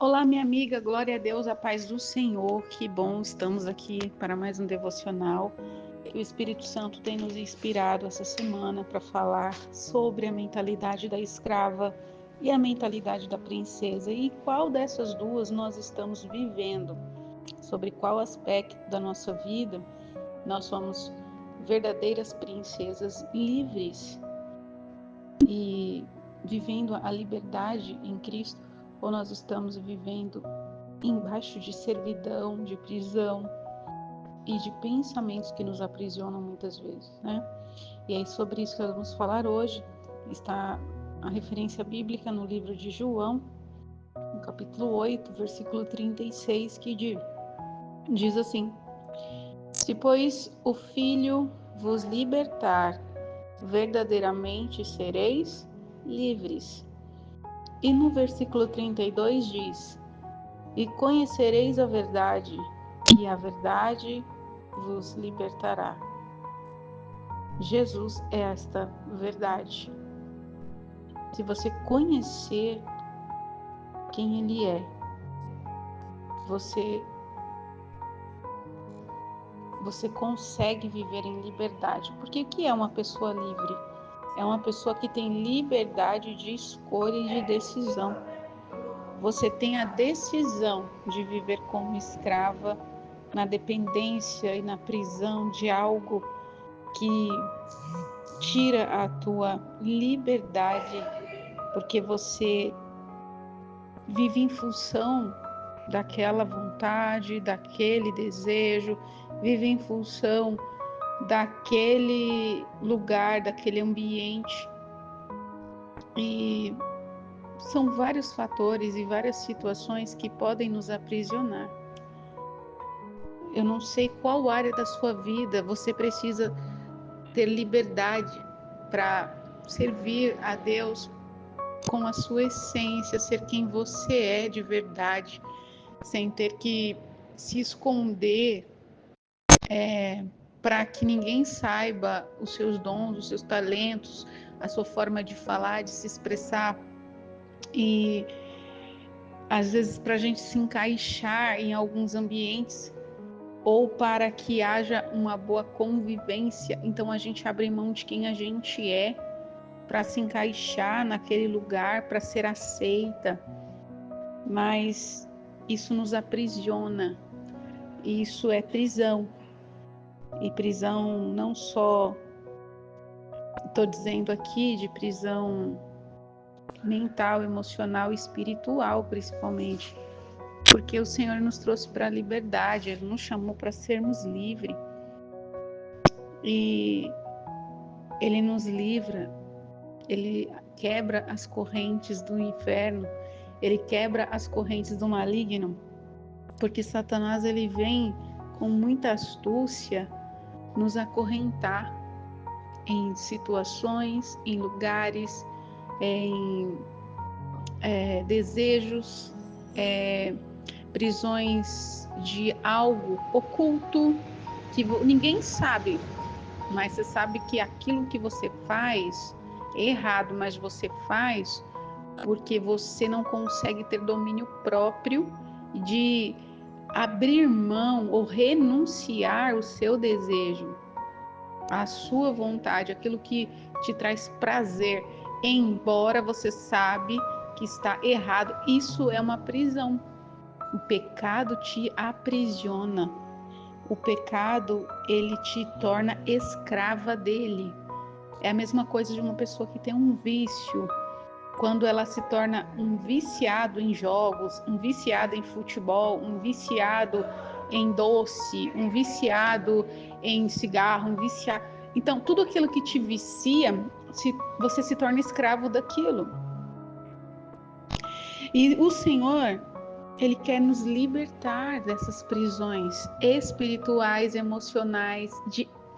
Olá, minha amiga, glória a Deus, a paz do Senhor, que bom, estamos aqui para mais um devocional, que o Espírito Santo tem nos inspirado essa semana para falar sobre a mentalidade da escrava e a mentalidade da princesa, e qual dessas duas nós estamos vivendo, sobre qual aspecto da nossa vida nós somos verdadeiras princesas livres e vivendo a liberdade em Cristo, ou nós estamos vivendo embaixo de servidão, de prisão e de pensamentos que nos aprisionam muitas vezes, né? E é sobre isso que nós vamos falar hoje. Está a referência bíblica no livro de João, no capítulo 8, versículo 36, que diz assim: Se, pois, o Filho vos libertar, verdadeiramente sereis livres. E no versículo 32 diz: E conhecereis a verdade, e a verdade vos libertará. Jesus é esta verdade. Se você conhecer quem Ele é, você consegue viver em liberdade. Porque o que é uma pessoa livre? É uma pessoa que tem liberdade de escolha e de decisão. Você tem a decisão de viver como escrava, na dependência e na prisão de algo que tira a tua liberdade, porque você vive em função daquela vontade, daquele desejo, vive em função daquele lugar, daquele ambiente. E são vários fatores e várias situações que podem nos aprisionar. Eu não sei qual área da sua vida você precisa ter liberdade para servir a Deus com a sua essência, ser quem você é de verdade, sem ter que se esconder para que ninguém saiba os seus dons, os seus talentos, a sua forma de falar, de se expressar. E às vezes para a gente se encaixar em alguns ambientes ou para que haja uma boa convivência, então a gente abre mão de quem a gente é para se encaixar naquele lugar, para ser aceita, mas isso nos aprisiona, isso é prisão. E prisão não só, estou dizendo aqui, de prisão mental, emocional e espiritual, principalmente, porque o Senhor nos trouxe para a liberdade, Ele nos chamou para sermos livres, e Ele nos livra, Ele quebra as correntes do inferno, Ele quebra as correntes do maligno, porque Satanás ele vem com muita astúcia nos acorrentar em situações, em lugares, em desejos, prisões de algo oculto que ninguém sabe, mas você sabe que aquilo que você faz é errado, mas você faz porque você não consegue ter domínio próprio de abrir mão ou renunciar o seu desejo, a sua vontade, aquilo que te traz prazer, embora você sabe que está errado. Isso é uma prisão. O pecado te aprisiona. O pecado, ele te torna escrava dele. É a mesma coisa de uma pessoa que tem um vício. Quando ela se torna um viciado em jogos, um viciado em futebol, um viciado em doce, um viciado em cigarro, um viciado. Então, tudo aquilo que te vicia, você se torna escravo daquilo. E o Senhor, Ele quer nos libertar dessas prisões espirituais, emocionais,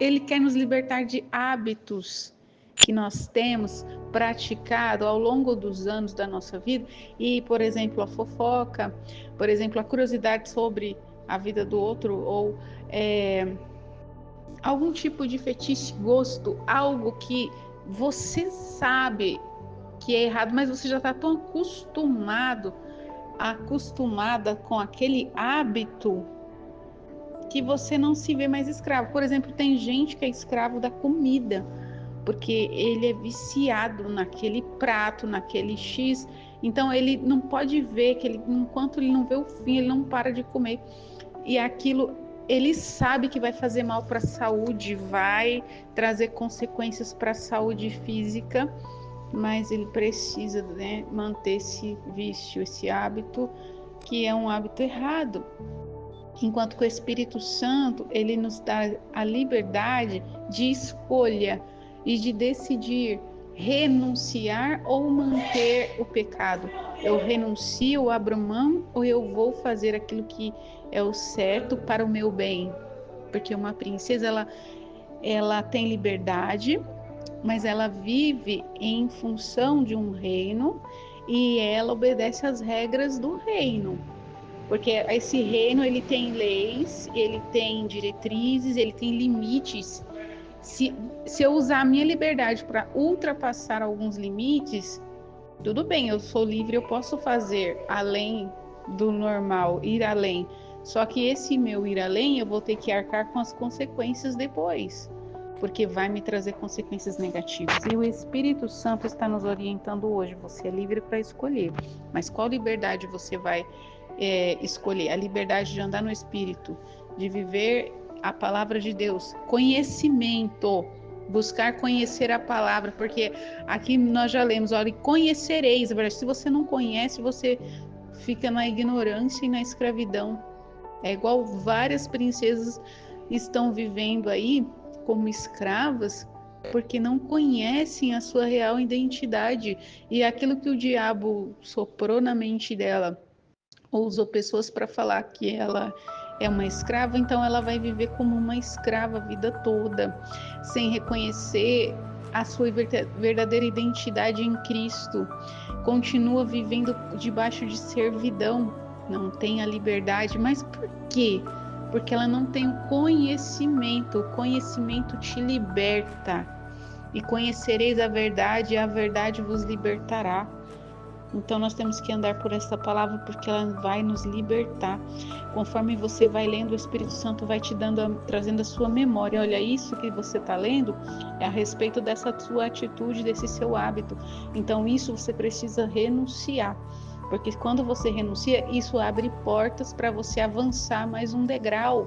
Ele quer nos libertar de hábitos que nós temos praticado ao longo dos anos da nossa vida. E, por exemplo, a fofoca, por exemplo, a curiosidade sobre a vida do outro, ou algum tipo de fetiche, gosto, algo que você sabe que é errado, mas você já está tão acostumado acostumada com aquele hábito que você não se vê mais escravo. Por exemplo, tem gente que é escravo da comida, porque ele é viciado naquele prato, naquele X. Então ele não pode ver que enquanto ele não vê o fim, ele não para de comer. E aquilo ele sabe que vai fazer mal para a saúde, vai trazer consequências para a saúde física, mas ele precisa, né, manter esse vício, esse hábito, que é um hábito errado. Enquanto que o Espírito Santo, ele nos dá a liberdade de escolha e de decidir renunciar ou manter o pecado. Eu renuncio, abro mão, ou eu vou fazer aquilo que é o certo para o meu bem? Porque uma princesa, ela tem liberdade, mas ela vive em função de um reino e ela obedece às regras do reino. Porque esse reino, ele tem leis, ele tem diretrizes, ele tem limites. Se eu usar a minha liberdade para ultrapassar alguns limites, tudo bem, eu sou livre, eu posso fazer além do normal, ir além. Só que esse meu ir além, eu vou ter que arcar com as consequências depois, porque vai me trazer consequências negativas. E o Espírito Santo está nos orientando hoje. Você é livre para escolher, mas qual liberdade você vai escolher? A liberdade de andar no Espírito, de viver a palavra de Deus, conhecimento, buscar conhecer a palavra, porque aqui nós já lemos, olha, conhecereis, se você não conhece, você fica na ignorância e na escravidão. É igual várias princesas estão vivendo aí como escravas, porque não conhecem a sua real identidade, e aquilo que o diabo soprou na mente dela, ou usou pessoas para falar que ela é uma escrava, então ela vai viver como uma escrava a vida toda, sem reconhecer a sua verdadeira identidade em Cristo. Continua vivendo debaixo de servidão, não tem a liberdade. Mas por quê? Porque ela não tem o conhecimento. O conhecimento te liberta. E conhecereis a verdade vos libertará. Então nós temos que andar por essa palavra, porque ela vai nos libertar. Conforme você vai lendo, o Espírito Santo vai te trazendo a sua memória. Olha, isso que você está lendo é a respeito dessa sua atitude, desse seu hábito. Então isso você precisa renunciar, porque quando você renuncia, isso abre portas para você avançar mais um degrau.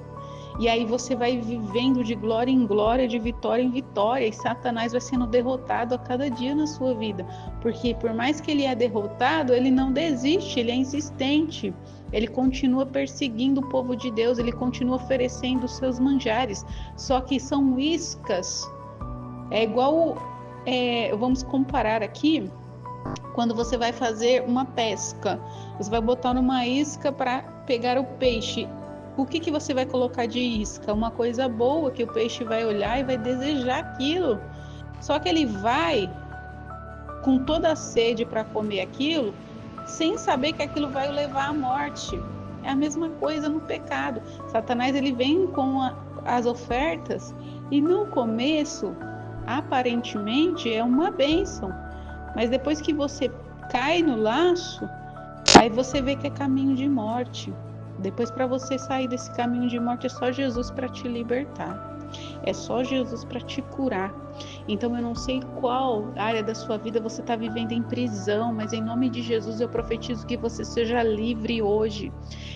E aí você vai vivendo de glória em glória, de vitória em vitória, e Satanás vai sendo derrotado a cada dia na sua vida. Porque por mais que ele é derrotado, ele não desiste, ele é insistente. Ele continua perseguindo o povo de Deus, ele continua oferecendo os seus manjares. Só que são iscas. É igual, vamos comparar aqui, quando você vai fazer uma pesca. Você vai botar numa isca para pegar o peixe. O que você vai colocar de isca? Uma coisa boa que o peixe vai olhar e vai desejar aquilo. Só que ele vai com toda a sede para comer aquilo, sem saber que aquilo vai o levar à morte. É a mesma coisa no pecado. Satanás, ele vem com as ofertas e no começo, aparentemente, é uma bênção. Mas depois que você cai no laço, aí você vê que é caminho de morte. Depois, para você sair desse caminho de morte, é só Jesus para te libertar. É só Jesus para te curar. Então eu não sei qual área da sua vida você está vivendo em prisão, mas em nome de Jesus eu profetizo que você seja livre hoje.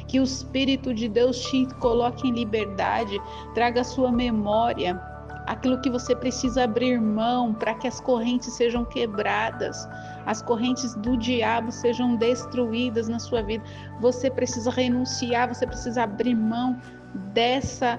Que o Espírito de Deus te coloque em liberdade, traga a sua memória aquilo que você precisa abrir mão para que as correntes sejam quebradas, as correntes do diabo sejam destruídas na sua vida. Você precisa renunciar, você precisa abrir mão dessa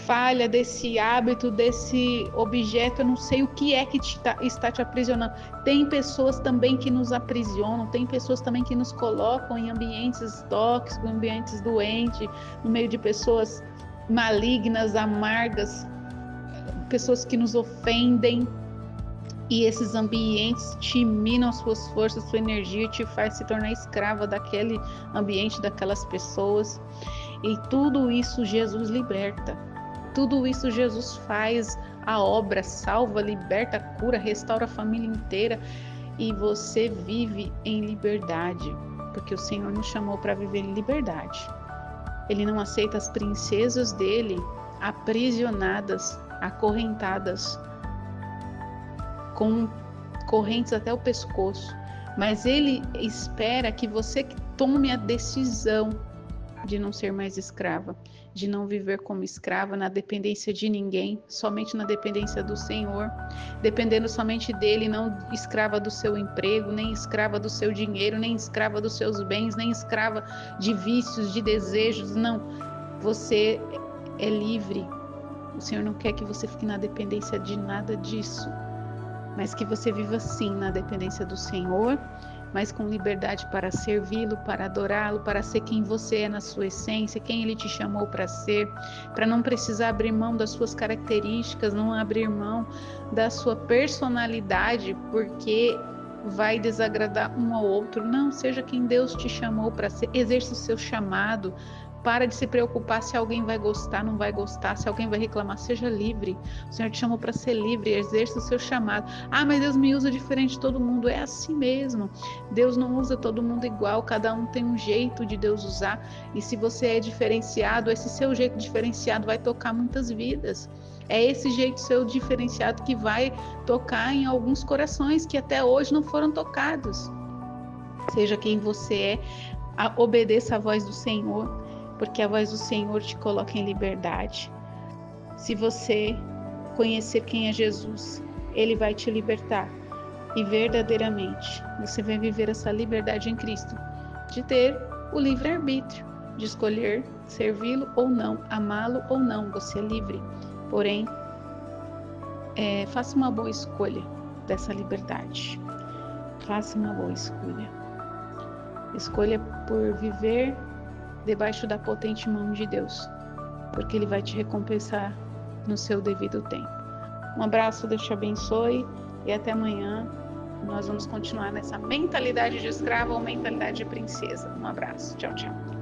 falha, desse hábito, desse objeto. Eu não sei o que é que está te aprisionando. Tem pessoas também que nos aprisionam, tem pessoas também que nos colocam em ambientes tóxicos, ambientes doentes, no meio de pessoas malignas, amargas, pessoas que nos ofendem, e esses ambientes te minam suas forças, sua energia, e te faz se tornar escrava daquele ambiente, daquelas pessoas. E tudo isso Jesus liberta, tudo isso Jesus faz a obra, salva, liberta, cura, restaura a família inteira, e você vive em liberdade, porque o Senhor nos chamou para viver em liberdade. Ele não aceita as princesas dele aprisionadas, acorrentadas, com correntes até o pescoço. Mas ele espera que você tome a decisão de não ser mais escrava, de não viver como escrava na dependência de ninguém, somente na dependência do Senhor, dependendo somente dele, não escrava do seu emprego, nem escrava do seu dinheiro, nem escrava dos seus bens, nem escrava de vícios, de desejos. Não, você é livre. O Senhor não quer que você fique na dependência de nada disso, mas que você viva sim na dependência do Senhor, mas com liberdade para servi-lo, para adorá-lo, para ser quem você é na sua essência, quem ele te chamou para ser, para não precisar abrir mão das suas características, não abrir mão da sua personalidade, porque vai desagradar um ao outro. Não, seja quem Deus te chamou para ser, exerça o seu chamado. Para de se preocupar se alguém vai gostar, não vai gostar, se alguém vai reclamar. Seja livre. O Senhor te chamou para ser livre, exerça o seu chamado. Ah, mas Deus me usa diferente de todo mundo. É assim mesmo. Deus não usa todo mundo igual, cada um tem um jeito de Deus usar. E se você é diferenciado, esse seu jeito diferenciado vai tocar muitas vidas. É esse jeito seu diferenciado que vai tocar em alguns corações que até hoje não foram tocados. Seja quem você é, obedeça a voz do Senhor, porque a voz do Senhor te coloca em liberdade. Se você conhecer quem é Jesus, Ele vai te libertar. E verdadeiramente, você vai viver essa liberdade em Cristo, de ter o livre-arbítrio, de escolher servi-lo ou não, amá-lo ou não. Você é livre. Porém, faça uma boa escolha dessa liberdade. Faça uma boa escolha. Escolha por viver debaixo da potente mão de Deus, porque Ele vai te recompensar no seu devido tempo. Um abraço, Deus te abençoe e até amanhã. Nós vamos continuar nessa mentalidade de escrava ou mentalidade de princesa. Um abraço, tchau, tchau.